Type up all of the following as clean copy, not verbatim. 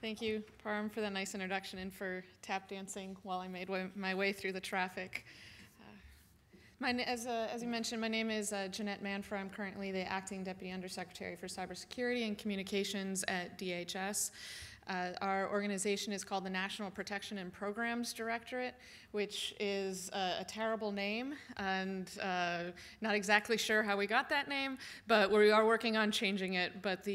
Thank you, Param, for that nice introduction and for tap dancing while I made my way through the traffic. As you mentioned, my name is Jeanette Manfra. I'm currently the Acting Deputy Undersecretary for Cybersecurity and Communications at DHS. Our organization is called the National Protection and Programs Directorate, which is a terrible name, and not exactly sure how we got that name, but we are working on changing it. But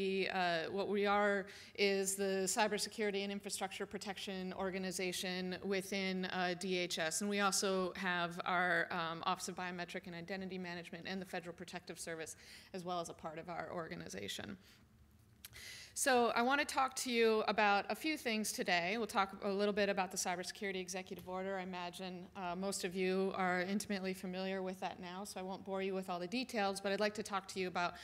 what we are is the Cybersecurity and Infrastructure Protection Organization within DHS, and we also have our Office of Biometric and Identity Management and the Federal Protective Service as well as a part of our organization. So I want to talk to you about a few things today. We'll talk a little bit about the Cybersecurity Executive Order. I imagine most of you are intimately familiar with that now, so I won't bore you with all the details, but I'd like to talk to you about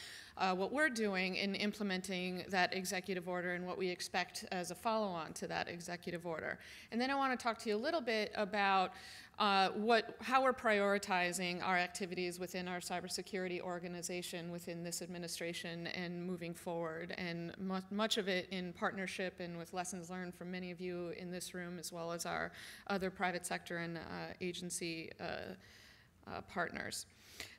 what we're doing in implementing that executive order and what we expect as a follow-on to that executive order. And then I want to talk to you a little bit about how we're prioritizing our activities within our cybersecurity organization within this administration and moving forward, and much of it in partnership and with lessons learned from many of you in this room, as well as our other private sector and agency partners.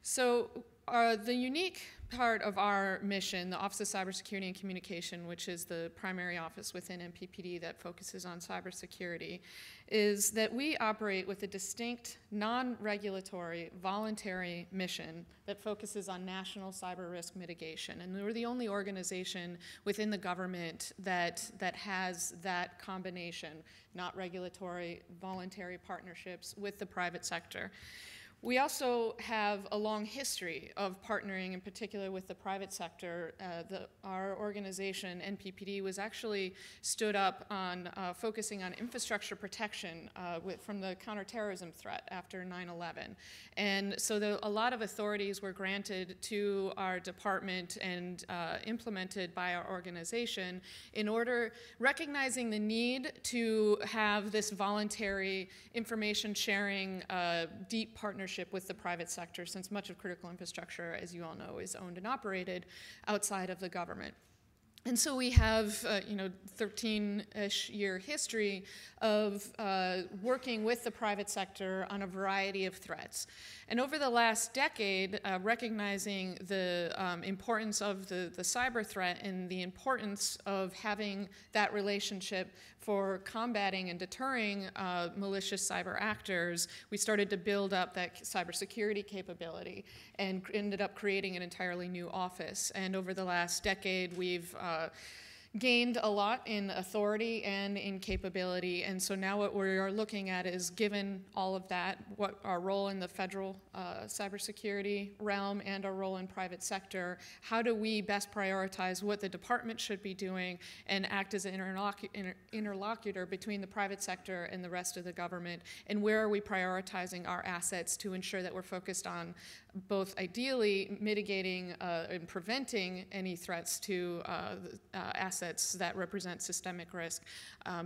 So the unique part of our mission, the Office of Cybersecurity and Communication, which is the primary office within NPPD that focuses on cybersecurity, is that we operate with a distinct, non-regulatory, voluntary mission that focuses on national cyber risk mitigation. And we're the only organization within the government that has that combination, not regulatory, voluntary partnerships with the private sector. We also have a long history of partnering, in particular with the private sector. Our organization, NPPD, was actually stood up on focusing on infrastructure protection from the counterterrorism threat after 9/11. And so a lot of authorities were granted to our department and implemented by our organization in order, recognizing the need to have this voluntary information sharing, deep partnership with the private sector, since much of critical infrastructure, as you all know, is owned and operated outside of the government. And so we have, 13-ish year history of working with the private sector on a variety of threats. And over the last decade, recognizing the importance of the cyber threat and the importance of having that relationship for combating and deterring malicious cyber actors, we started to build up that cybersecurity capability and ended up creating an entirely new office. And over the last decade, we've gained a lot in authority and in capability, and so now what we are looking at is, given all of that, what our role in the federal cybersecurity realm and our role in private sector, how do we best prioritize what the department should be doing and act as an interlocutor between the private sector and the rest of the government, and where are we prioritizing our assets to ensure that we're focused on both ideally mitigating and preventing any threats to assets that represent systemic risk.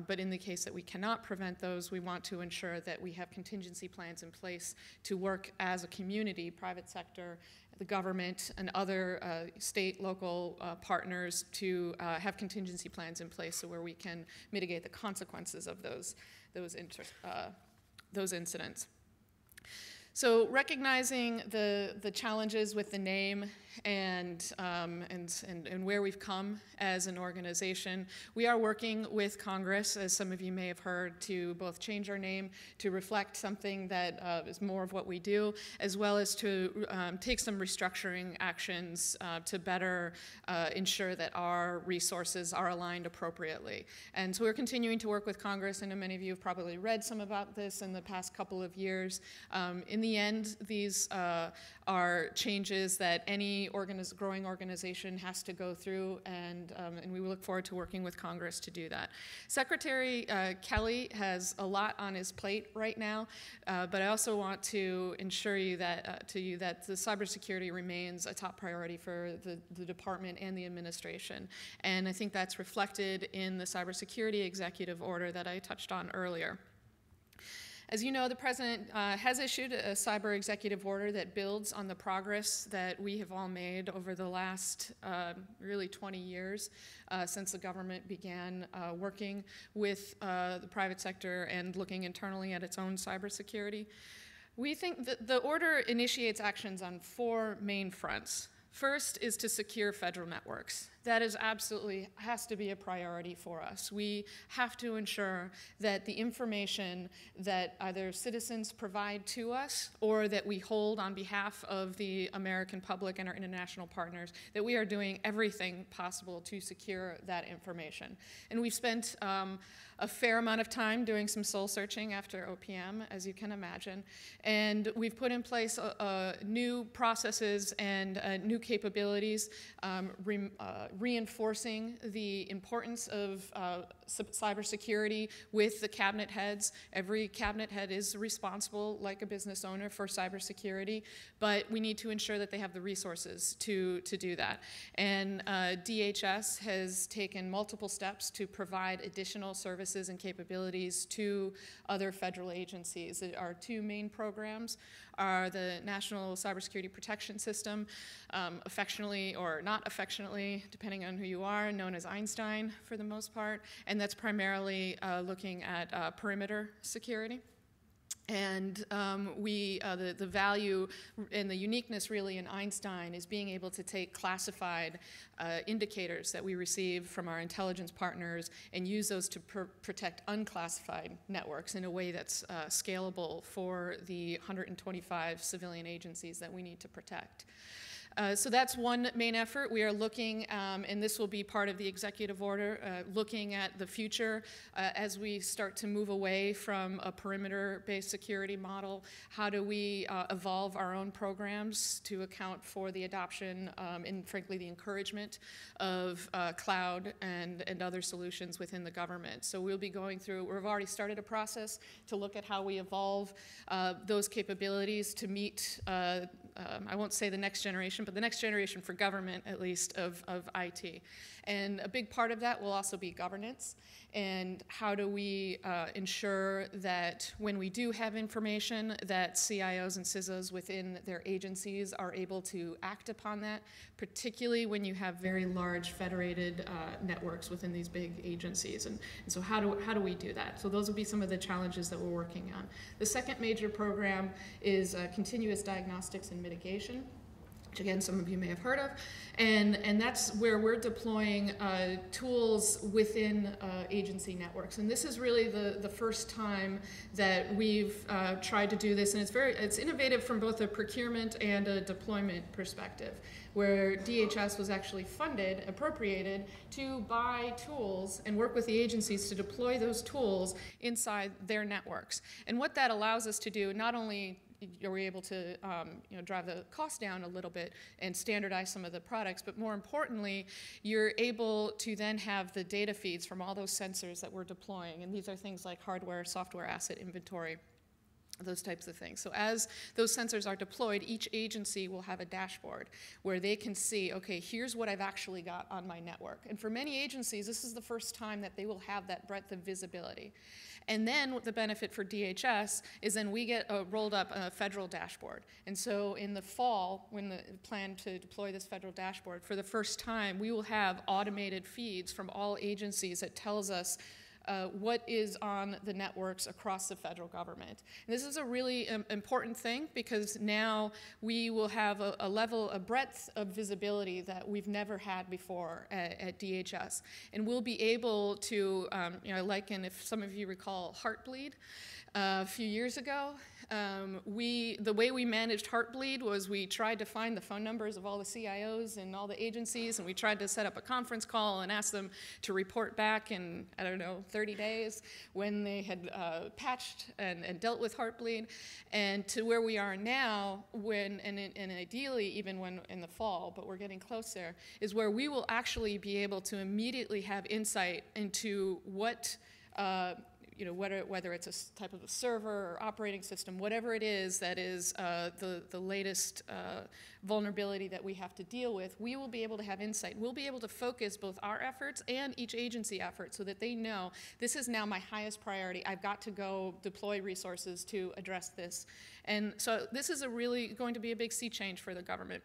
But in the case that we cannot prevent those, we want to ensure that we have contingency plans in place to work as a community, private sector, the government, and other state, local partners to have contingency plans in place so where we can mitigate the consequences of those incidents. So recognizing the challenges with the name and where we've come as an organization, we are working with Congress, as some of you may have heard, to both change our name to reflect something that is more of what we do, as well as to take some restructuring actions to better ensure that our resources are aligned appropriately. And so we're continuing to work with Congress. I know many of you have probably read some about this in the past couple of years. In the end, these are changes that any growing organization has to go through, and we look forward to working with Congress to do that. Secretary Kelly has a lot on his plate right now, but I also want to ensure you that the cybersecurity remains a top priority for the department and the administration, and I think that's reflected in the Cybersecurity Executive Order that I touched on earlier. As you know, the President has issued a cyber executive order that builds on the progress that we have all made over the last really 20 years since the government began working with the private sector and looking internally at its own cybersecurity. We think that the order initiates actions on 4 main fronts. First is to secure federal networks. That is absolutely, has to be a priority for us. We have to ensure that the information that either citizens provide to us or that we hold on behalf of the American public and our international partners, that we are doing everything possible to secure that information. And we've spent a fair amount of time doing some soul searching after OPM, as you can imagine. And we've put in place new processes and new capabilities, reinforcing the importance of cybersecurity with the cabinet heads. Every cabinet head is responsible, like a business owner, for cybersecurity, but we need to ensure that they have the resources to do that. And DHS has taken multiple steps to provide additional services and capabilities to other federal agencies. Our 2 main programs are the National Cybersecurity Protection System, affectionately or not affectionately, depending on who you are, known as Einstein for the most part, and that's primarily looking at perimeter security. And the value and the uniqueness really in Einstein is being able to take classified indicators that we receive from our intelligence partners and use those to protect unclassified networks in a way that's scalable for the 125 civilian agencies that we need to protect. So that's one main effort. We are looking, and this will be part of the executive order, looking at the future as we start to move away from a perimeter-based security model. How do we evolve our own programs to account for the adoption and, frankly, the encouragement of cloud and other solutions within the government? So we'll be going through, we've already started a process to look at how we evolve those capabilities to meet, I won't say the next generation, but the next generation for government, at least, of IT. And a big part of that will also be governance. And how do we ensure that when we do have information, that CIOs and CISOs within their agencies are able to act upon that, particularly when you have very large federated networks within these big agencies. And so how do we do that? So those will be some of the challenges that we're working on. The second major program is continuous diagnostics and mitigation, which again, some of you may have heard of. And that's where we're deploying tools within agency networks. And this is really the first time that we've tried to do this. And it's innovative from both a procurement and a deployment perspective, where DHS was actually funded, appropriated, to buy tools and work with the agencies to deploy those tools inside their networks. And what that allows us to do, not only are we able to drive the cost down a little bit and standardize some of the products, but more importantly, you're able to then have the data feeds from all those sensors that we're deploying. And these are things like hardware, software, asset inventory, those types of things. So as those sensors are deployed, each agency will have a dashboard where they can see, okay, here's what I've actually got on my network. And for many agencies, this is the first time that they will have that breadth of visibility. And then the benefit for DHS is then we get rolled up a federal dashboard. And so in the fall, when the plan to deploy this federal dashboard, for the first time, we will have automated feeds from all agencies that tells us what is on the networks across the federal government. And this is a really important thing because now we will have a breadth of visibility that we've never had before at DHS. And we'll be able to, like, and if some of you recall Heartbleed, a few years ago, the way we managed Heartbleed was we tried to find the phone numbers of all the CIOs and all the agencies, and we tried to set up a conference call and ask them to report back in, 30 days when they had patched and dealt with Heartbleed, and to where we are now, and ideally even when in the fall, but we're getting close there, is where we will actually be able to immediately have insight into what whether it's a type of a server or operating system, whatever it is that is the latest vulnerability that we have to deal with, we will be able to have insight. We'll be able to focus both our efforts and each agency effort so that they know this is now my highest priority. I've got to go deploy resources to address this. And so this is really going to be a big sea change for the government.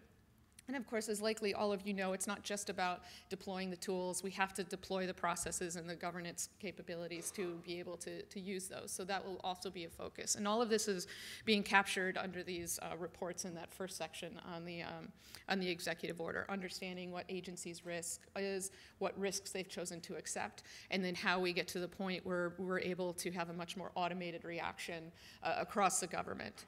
And of course, as likely all of you know, it's not just about deploying the tools. We have to deploy the processes and the governance capabilities to be able to use those. So that will also be a focus. And all of this is being captured under these reports in that first section on the executive order, understanding what agencies' risk is, what risks they've chosen to accept, and then how we get to the point where we're able to have a much more automated reaction across the government.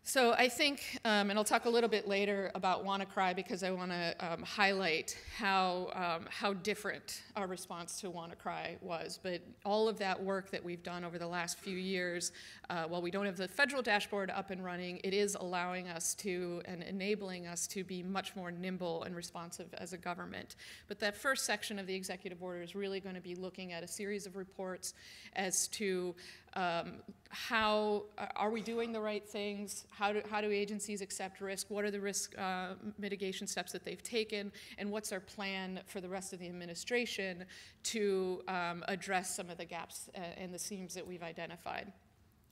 So I think, and I'll talk a little bit later about WannaCry because I want to highlight how different our response to WannaCry was. But all of that work that we've done over the last few years, while we don't have the federal dashboard up and running, it is allowing us to and enabling us to be much more nimble and responsive as a government. But that first section of the executive order is really going to be looking at a series of reports as to how are we doing the right things? How do agencies accept risk? What are the risk mitigation steps that they've taken? And what's our plan for the rest of the administration to address some of the gaps and the seams that we've identified?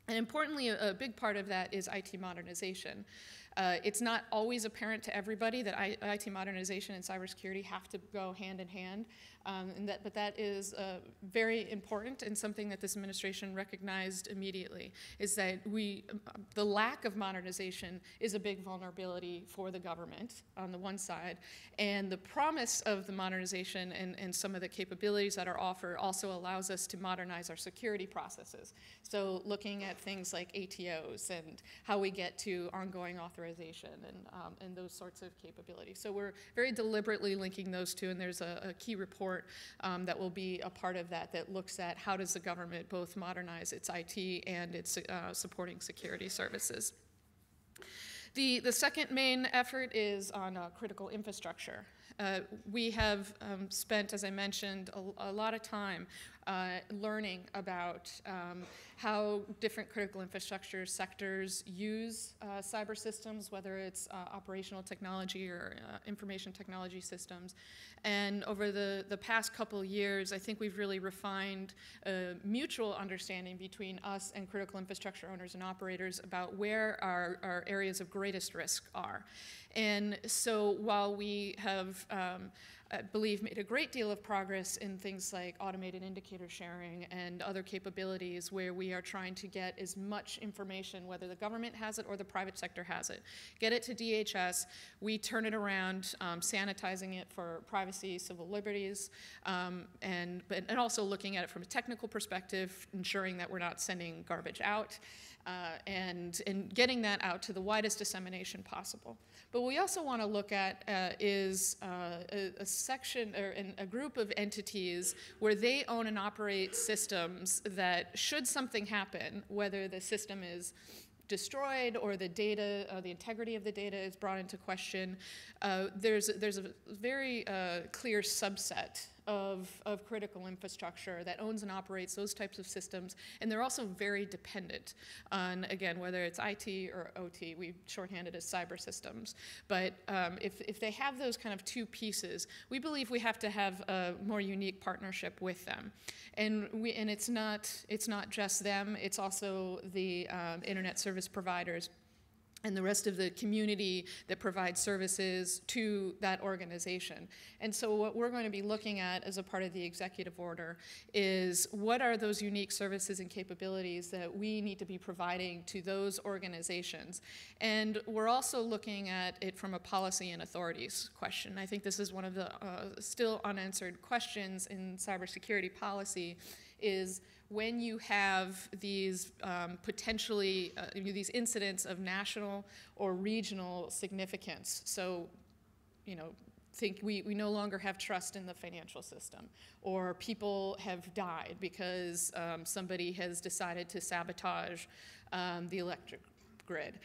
And importantly, a big part of that is IT modernization. It's not always apparent to everybody that IT modernization and cybersecurity have to go hand in hand, but that is very important and something that this administration recognized immediately, is that the lack of modernization is a big vulnerability for the government on the one side, and the promise of the modernization and some of the capabilities that are offered also allows us to modernize our security processes. So looking at things like ATOs and how we get to ongoing authorization and those sorts of capabilities. So we're very deliberately linking those two, and there's a key report that will be a part of that looks at how does the government both modernize its IT and its supporting security services. The second main effort is on critical infrastructure. We have spent, as I mentioned, a lot of time learning about how different critical infrastructure sectors use cyber systems, whether it's operational technology or information technology systems. And over the past couple of years, I think we've really refined a mutual understanding between us and critical infrastructure owners and operators about where our areas of greatest risk are. And so while we have, I believe, made a great deal of progress in things like automated indicator sharing and other capabilities where we are trying to get as much information, whether the government has it or the private sector has it, get it to DHS, we turn it around, sanitizing it for privacy, civil liberties, and also looking at it from a technical perspective, ensuring that we're not sending garbage out. And getting that out to the widest dissemination possible. But what we also want to look at is a section or a group of entities where they own and operate systems that, should something happen, whether the system is destroyed or the data, the integrity of the data is brought into question, there's a very clear subset of critical infrastructure that owns and operates those types of systems, and they're also very dependent on, again, whether it's IT or OT. We shorthand it as cyber systems. But if they have those kind of two pieces, we believe we have to have a more unique partnership with them. And it's not just them, it's also the internet service providers and the rest of the community that provides services to that organization. And so what we're going to be looking at as a part of the executive order is what are those unique services and capabilities that we need to be providing to those organizations. And we're also looking at it from a policy and authorities question. I think this is one of the still unanswered questions in cybersecurity policy, is when you have these potentially, these incidents of national or regional significance. So, think we no longer have trust in the financial system, or people have died because somebody has decided to sabotage the electric grid.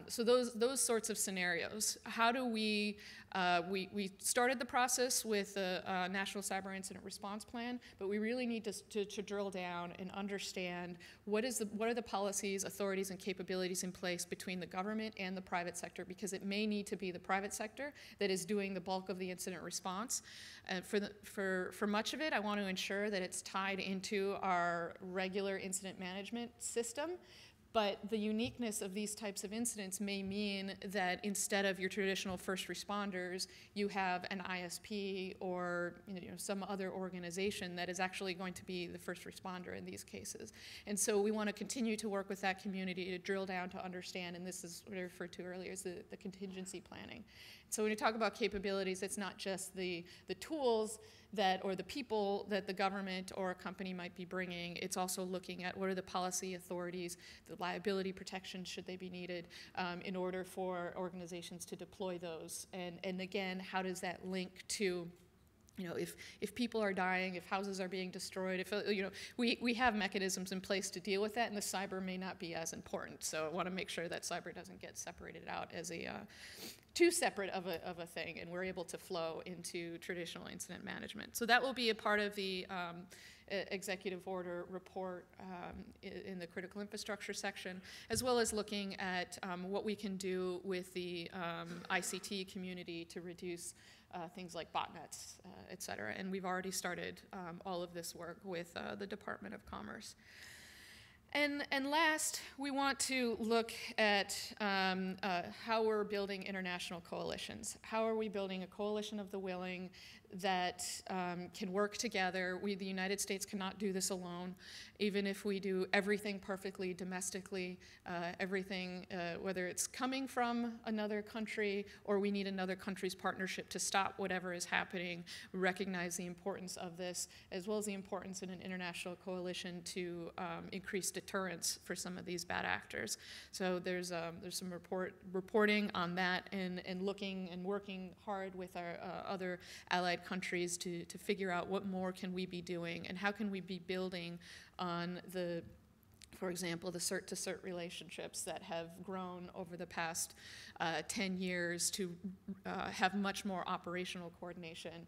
So those sorts of scenarios. How do we started the process with a National Cyber Incident Response Plan, but we really need to drill down and understand what are the policies, authorities, and capabilities in place between the government and the private sector, because it may need to be the private sector that is doing the bulk of the incident response. For much of it, I want to ensure that it's tied into our regular incident management system. But the uniqueness of these types of incidents may mean that instead of your traditional first responders, you have an ISP or some other organization that is actually going to be the first responder in these cases. And so we want to continue to work with that community to drill down to understand, and this is what I referred to earlier as the contingency planning. So when you talk about capabilities, it's not just the tools or the people that the government or a company might be bringing. It's also looking at what are the policy authorities, the liability protections should they be needed in order for organizations to deploy those. And again, how does that link to if people are dying, if houses are being destroyed, if we have mechanisms in place to deal with that, and the cyber may not be as important. So I want to make sure that cyber doesn't get separated out as too separate of a thing, and we're able to flow into traditional incident management. So that will be a part of the executive order report in the critical infrastructure section, as well as looking at what we can do with the ICT community to reduce things like botnets, et cetera. And we've already started all of this work with the Department of Commerce. And last, we want to look at how we're building international coalitions. How are we building a coalition of the willing that can work together? The United States cannot do this alone. Even if we do everything perfectly domestically, everything, whether it's coming from another country or we need another country's partnership to stop whatever is happening, we recognize the importance of this, as well as the importance in an international coalition to increase deterrence for some of these bad actors. So there's some reporting on that, and looking and working hard with our other allied countries to figure out what more can we be doing and how can we be building on for example, the CERT-to-CERT relationships that have grown over the past 10 years to have much more operational coordination.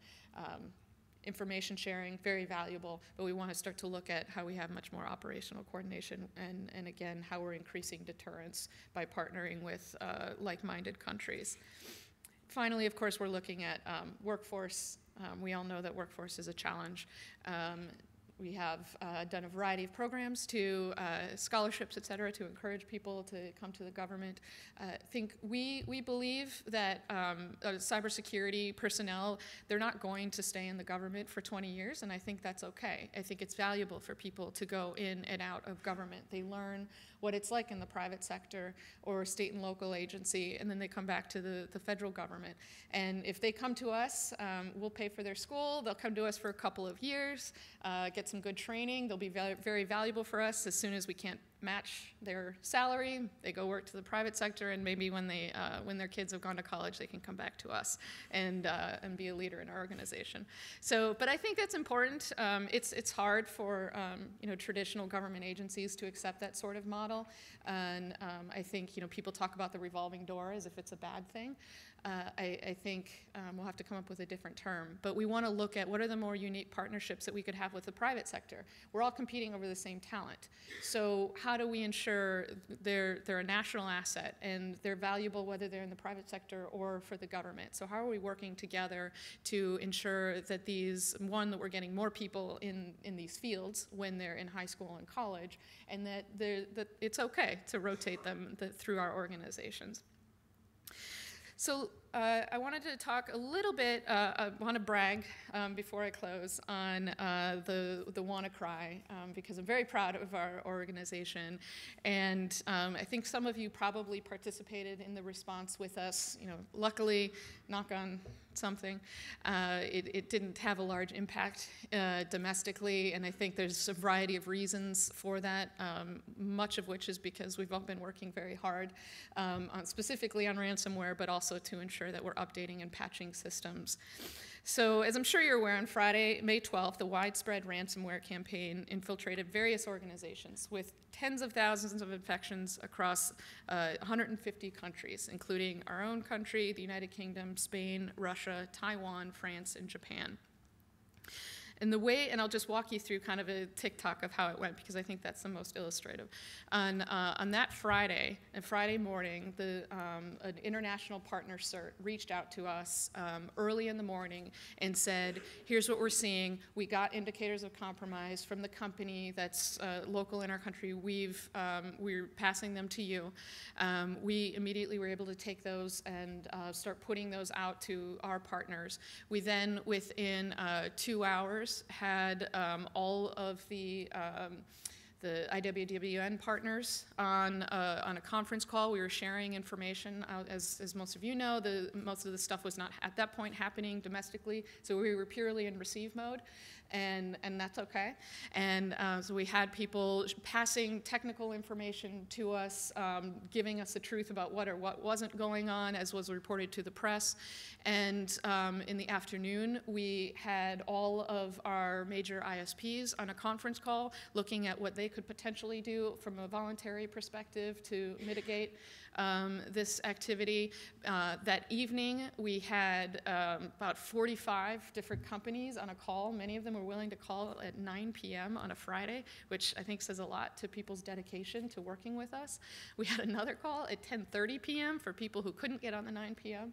Information sharing, very valuable, but we want to start to look at how we have much more operational coordination and again, how we're increasing deterrence by partnering with like-minded countries. Finally, of course, we're looking at workforce. We all know that workforce is a challenge. We have done a variety of programs to scholarships, et cetera, to encourage people to come to the government. I think we believe that cybersecurity personnel, they're not going to stay in the government for 20 years, and I think that's okay. I think it's valuable for people to go in and out of government. They learn what it's like in the private sector or state and local agency, and then they come back to the federal government. And if they come to us, we'll pay for their school. They'll come to us for a couple of years, get some good training. They'll be very valuable for us. As soon as we can't match their salary, they go work to the private sector, and maybe when their kids have gone to college, they can come back to us and be a leader in our organization. So, but I think that's important. It's hard for traditional government agencies to accept that sort of model, and I think people talk about the revolving door as if it's a bad thing. I think we'll have to come up with a different term, but we want to look at what are the more unique partnerships that we could have with the private sector. We're all competing over the same talent, so how do we ensure they're a national asset and they're valuable whether they're in the private sector or for the government? So how are we working together to ensure that that we're getting more people in these fields when they're in high school and college, and that it's okay to rotate them through our organizations. So I wanted to talk a little bit, I want to brag before I close on the WannaCry, because I'm very proud of our organization. And I think some of you probably participated in the response with us. Luckily, knock on something, it didn't have a large impact domestically, and I think there's a variety of reasons for that, much of which is because we've all been working very hard specifically on ransomware, but also to ensure that we're updating and patching systems. So as I'm sure you're aware, on Friday, May 12th, the widespread ransomware campaign infiltrated various organizations with tens of thousands of infections across 150 countries, including our own country, the United Kingdom, Spain, Russia, Taiwan, France, and Japan. And the way, and I'll just walk you through kind of a tick-tock of how it went, because I think that's the most illustrative. On that Friday morning, an international partner CERT reached out to us early in the morning and said, here's what we're seeing. We got indicators of compromise from the company that's local in our country. We're passing them to you. We immediately were able to take those and start putting those out to our partners. We then, within 2 hours, had all of the IWWN partners on a conference call. We were sharing information. As most of you know, most of the stuff was not at that point happening domestically, so we were purely in receive mode. And that's okay. And so we had people passing technical information to us, giving us the truth about what or what wasn't going on, as was reported to the press. And in the afternoon, we had all of our major ISPs on a conference call looking at what they could potentially do from a voluntary perspective to mitigate this activity. That evening, we had about 45 different companies on a call. Many of them were willing to call at 9 p.m. on a Friday, which I think says a lot to people's dedication to working with us. We had another call at 10:30 p.m. for people who couldn't get on the 9 p.m.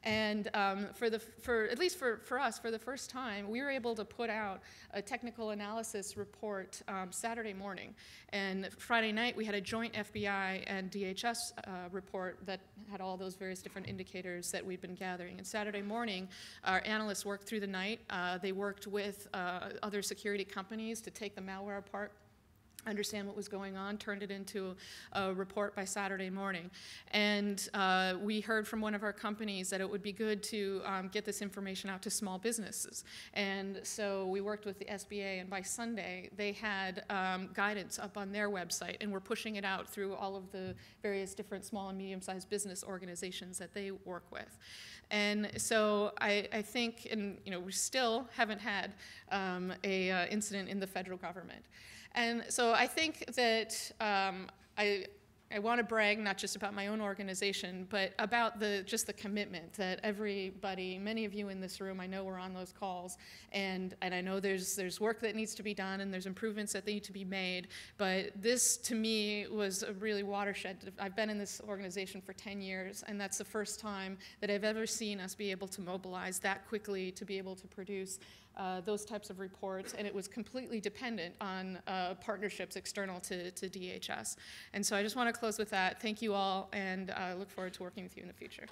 And at least for us, for the first time, we were able to put out a technical analysis report Saturday morning. And Friday night, we had a joint FBI and DHS report that had all those various different indicators that we'd been gathering. And Saturday morning, our analysts worked through the night. They worked with other security companies to take the malware apart, understand what was going on, turned it into a report by Saturday morning. And we heard from one of our companies that it would be good to get this information out to small businesses. And so we worked with the SBA, and by Sunday, they had guidance up on their website, and we're pushing it out through all of the various different small and medium-sized business organizations that they work with. And so I think, and we still haven't had a incident in the federal government. And so I think that I want to brag not just about my own organization, but about just the commitment that everybody, many of you in this room, I know were on those calls, and I know there's work that needs to be done and there's improvements that need to be made, but this to me was a really watershed. I've been in this organization for 10 years, and that's the first time that I've ever seen us be able to mobilize that quickly to be able to produce those types of reports, and it was completely dependent on partnerships external to DHS. And so I just want to close with that. Thank you all, and I look forward to working with you in the future.